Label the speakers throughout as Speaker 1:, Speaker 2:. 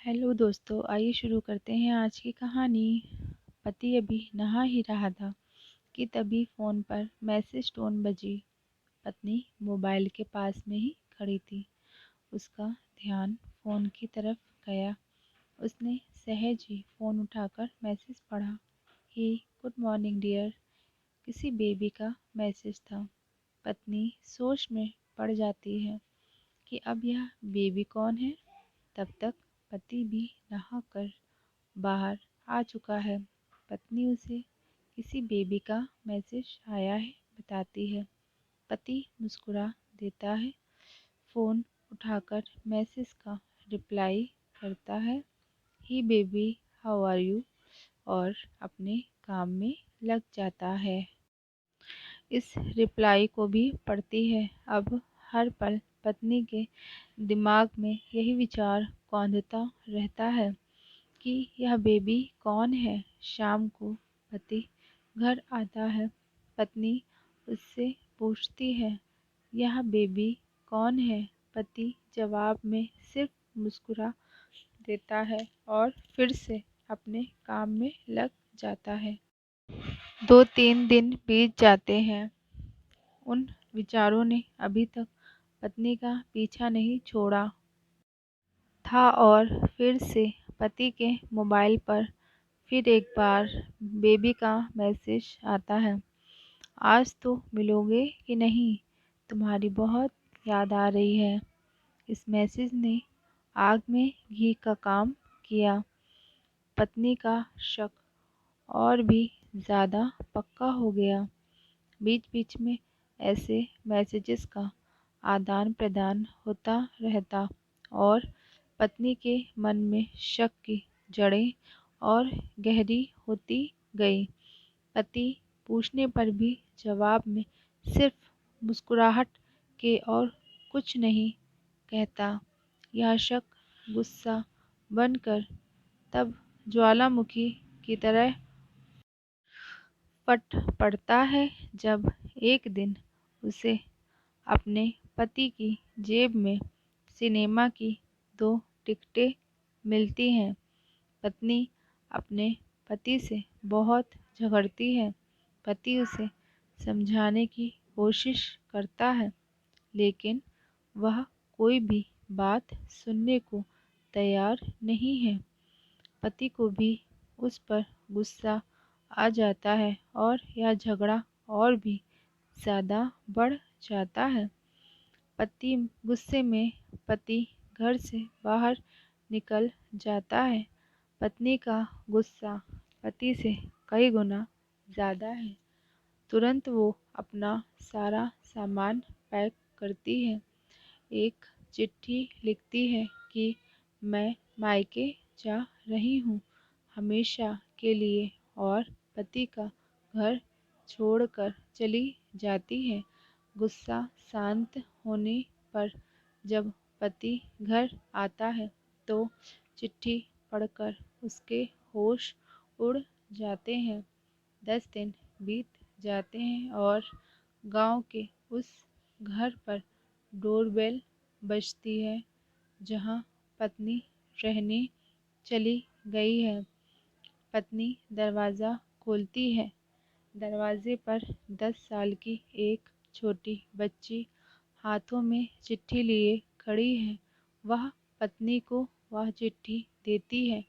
Speaker 1: Hello दोस्तों, आइए शुरू करते हैं आज की कहानी। पति अभी नहा ही रहा था कि तभी फ़ोन पर मैसेज टोन बजी। पत्नी मोबाइल के पास में ही खड़ी थी। उसका ध्यान फ़ोन की तरफ गया। उसने सहज ही फ़ोन उठाकर मैसेज पढ़ा। ही गुड मॉर्निंग डियर। किसी बेबी का मैसेज था। पत्नी सोच में पड़ जाती है कि अब यह बेबी कौन है। तब तक पति भी नहाकर बाहर आ चुका है। पत्नी उसे किसी बेबी का मैसेज आया है बताती है। पति मुस्कुरा देता है, फ़ोन उठाकर मैसेज का रिप्लाई करता है, ही बेबी हाउ आर यू, और अपने काम में लग जाता है। इस रिप्लाई को भी पढ़ती है। अब हर पल पत्नी के दिमाग में यही विचार कौंधता रहता है कि यह बेबी कौन है। शाम को पति घर आता है। पत्नी उससे पूछती है, यह बेबी कौन है। पति जवाब में सिर्फ मुस्कुरा देता है और फिर से अपने काम में लग जाता है। 2-3 दिन बीत जाते हैं। उन विचारों ने अभी तक पत्नी का पीछा नहीं छोड़ा था और फिर से पति के मोबाइल पर फिर एक बार बेबी का मैसेज आता है। आज तो मिलोगे कि नहीं, तुम्हारी बहुत याद आ रही है। इस मैसेज ने आग में घी का काम किया। पत्नी का शक और भी ज़्यादा पक्का हो गया। बीच-बीच में ऐसे मैसेजेस का आदान-प्रदान होता रहता और पत्नी के मन में शक की जड़ें और गहरी होती गई। पति पूछने पर भी जवाब में सिर्फ मुस्कुराहट के और कुछ नहीं कहता। यह शक गुस्सा बनकर तब ज्वालामुखी की तरह फट पड़ता है जब एक दिन उसे अपने पति की जेब में सिनेमा की 2 टिकटें मिलती हैं। पत्नी अपने पति से बहुत झगड़ती है। पति उसे समझाने की कोशिश करता है, लेकिन वह कोई भी बात सुनने को तैयार नहीं है। पति को भी उस पर गुस्सा आ जाता है और यह झगड़ा और भी ज़्यादा बढ़ जाता है। पति गुस्से में पति घर से बाहर निकल जाता है। पत्नी का गुस्सा पति से कई गुना ज़्यादा है। तुरंत वो अपना सारा सामान पैक करती है। एक चिट्ठी लिखती है कि मैं मायके जा रही हूँ हमेशा के लिए, और पति का घर छोड़कर चली जाती है। गुस्सा शांत होने पर जब पति घर आता है तो चिट्ठी पढ़कर उसके होश उड़ जाते हैं। 10 दिन बीत जाते हैं और गांव के उस घर पर डोरबेल बजती है जहां पत्नी रहने चली गई है। पत्नी दरवाज़ा खोलती है। दरवाजे पर 10 साल की एक छोटी बच्ची हाथों में चिट्ठी लिए खड़ी है। वह पत्नी को वह चिट्ठी देती है।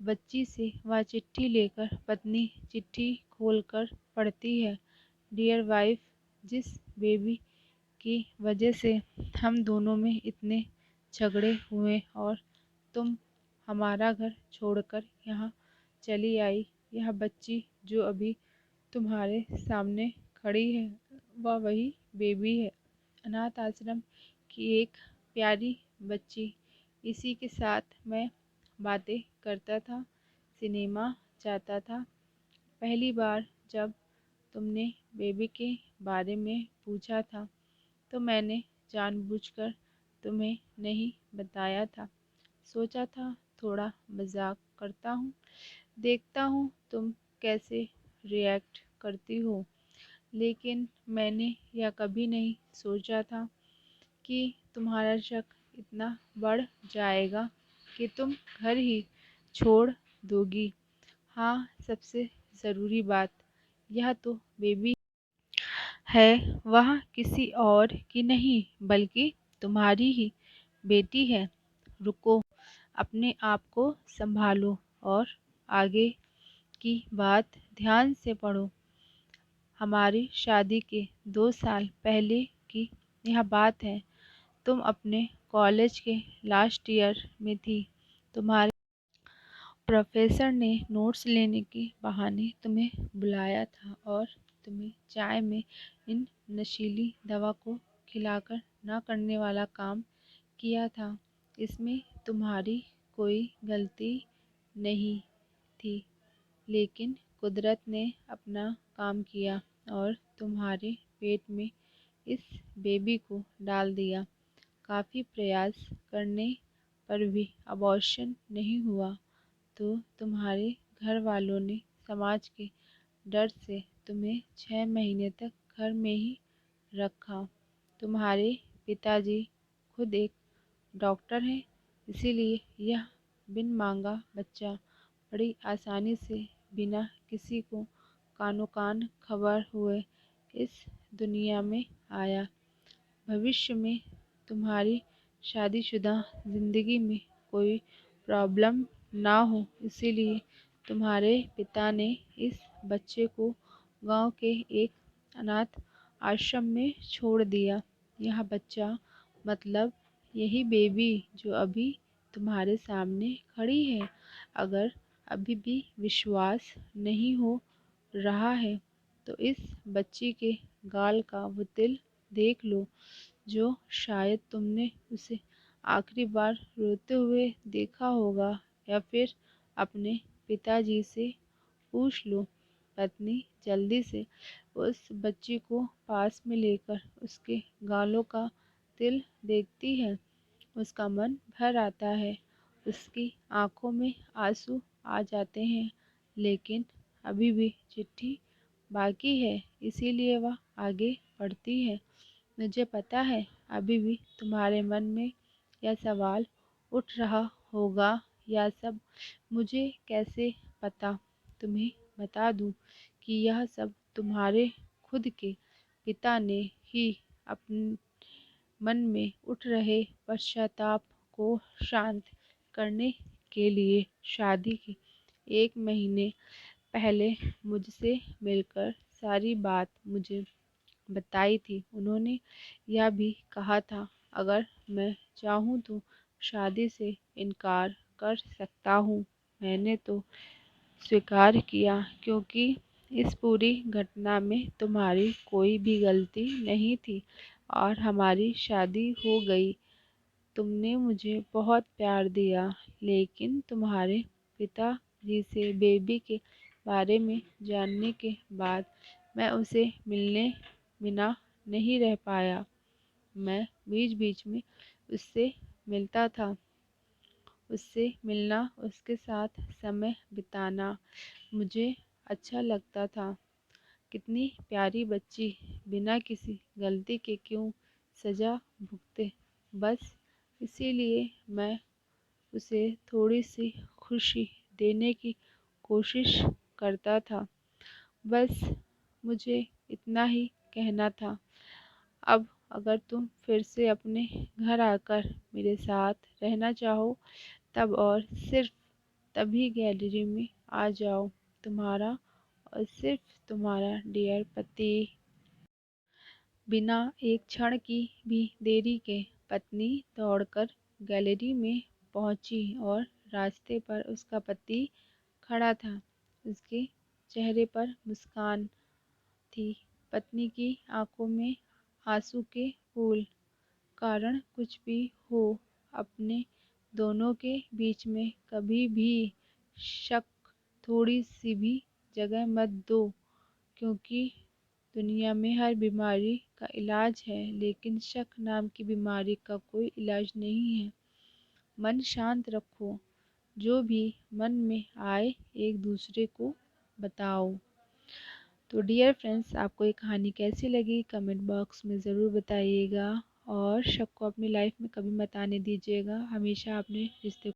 Speaker 1: बच्ची से वह चिट्ठी लेकर पत्नी चिट्ठी खोलकर पढ़ती है। डियर वाइफ, जिस बेबी की वजह से हम दोनों में इतने झगड़े हुए और तुम हमारा घर छोड़कर यहाँ चली आई, यह बच्ची जो अभी तुम्हारे सामने खड़ी है वह वही बेबी है। अनाथ आश्रम की एक प्यारी बच्ची। इसी के साथ मैं बातें करता था, सिनेमा जाता था। पहली बार जब तुमने बेबी के बारे में पूछा था तो मैंने जानबूझकर तुम्हें नहीं बताया था। सोचा था थोड़ा मजाक करता हूँ, देखता हूँ तुम कैसे रिएक्ट करती हो। लेकिन मैंने यह कभी नहीं सोचा था कि तुम्हारा शक इतना बढ़ जाएगा। कि तुम घर ही छोड़ दोगी। हाँ, सबसे ज़रूरी बात, यह तो बेबी है, वह किसी और की नहीं बल्कि तुम्हारी ही बेटी है। रुको, अपने आप को संभालो और आगे की बात ध्यान से पढ़ो। हमारी शादी के 2 साल पहले की यह बात है। तुम अपने कॉलेज के लास्ट ईयर में थी। तुम्हारे प्रोफेसर ने नोट्स लेने के बहाने तुम्हें बुलाया था और तुम्हें चाय में इन नशीली दवा को खिलाकर ना करने वाला काम किया था। इसमें तुम्हारी कोई गलती नहीं थी, लेकिन कुदरत ने अपना काम किया और तुम्हारे पेट में इस बेबी को डाल दिया। काफ़ी प्रयास करने पर भी अबॉर्शन नहीं हुआ, तो तुम्हारे घर वालों ने समाज के डर से तुम्हें 6 महीने तक घर में ही रखा। तुम्हारे पिताजी खुद एक डॉक्टर हैं, इसीलिए यह बिन मांगा बच्चा बड़ी आसानी से बिना किसी को कानो कान खबर हुए इस दुनिया में आया। भविष्य में तुम्हारी शादीशुदा ज़िंदगी में कोई प्रॉब्लम ना हो, इसीलिए तुम्हारे पिता ने इस बच्चे को गांव के एक अनाथ आश्रम में छोड़ दिया। यह बच्चा मतलब यही बेबी जो अभी तुम्हारे सामने खड़ी है। अगर अभी भी विश्वास नहीं हो रहा है तो इस बच्ची के गाल का वो तिल देख लो जो शायद तुमने उसे आखिरी बार रोते हुए देखा होगा, या फिर अपने पिताजी से पूछ लो। पत्नी जल्दी से उस बच्ची को पास में लेकर उसके गालों का तिल देखती है। उसका मन भर आता है, उसकी आंखों में आंसू आ जाते हैं, लेकिन अभी भी चिट्ठी बाकी है, इसीलिए वह आगे बढ़ती है। मुझे पता है अभी भी तुम्हारे मन में यह सवाल उठ रहा होगा, यह सब मुझे कैसे पता। तुम्हें बता दूं कि यह सब तुम्हारे खुद के पिता ने ही अपने मन में उठ रहे पश्चाताप को शांत करने के लिए शादी के 1 महीने पहले मुझसे मिलकर सारी बात मुझे बताई थी। उन्होंने यह भी कहा था अगर मैं चाहूँ तो शादी से इनकार कर सकता हूँ। मैंने तो स्वीकार किया क्योंकि इस पूरी घटना में तुम्हारी कोई भी गलती नहीं थी और हमारी शादी हो गई। तुमने मुझे बहुत प्यार दिया, लेकिन तुम्हारे पिताजी से बेबी के बारे में जानने के बाद मैं उसे मिलने बिना नहीं रह पाया। मैं बीच-बीच में उससे मिलता था। उससे मिलना, उसके साथ समय बिताना मुझे अच्छा लगता था। कितनी प्यारी बच्ची, बिना किसी गलती के क्यों सज़ा भुगते। बस इसीलिए मैं उसे थोड़ी-सी खुशी देने की कोशिश करता था। बस मुझे इतना ही कहना था। अब अगर तुम फिर से अपने घर आकर मेरे साथ रहना चाहो तब और सिर्फ तभी गैलरी में आ जाओ। तुम्हारा और सिर्फ तुम्हारा डियर पति। बिना एक क्षण की भी देरी के पत्नी दौड़कर गैलरी में पहुंची और रास्ते पर उसका पति खड़ा था। उसके चेहरे पर मुस्कान थी, पत्नी की आंखों में आंसू के फूल। कारण कुछ भी हो, अपने दोनों के बीच में कभी भी शक थोड़ी सी भी जगह मत दो, क्योंकि दुनिया में हर बीमारी का इलाज है, लेकिन शक नाम की बीमारी का कोई इलाज नहीं है। मन शांत रखो, जो भी मन में आए एक दूसरे को बताओ। तो डियर फ्रेंड्स, आपको ये कहानी कैसी लगी कमेंट बॉक्स में ज़रूर बताइएगा और शक को अपनी लाइफ में कभी मत आने दीजिएगा। हमेशा अपने रिश्ते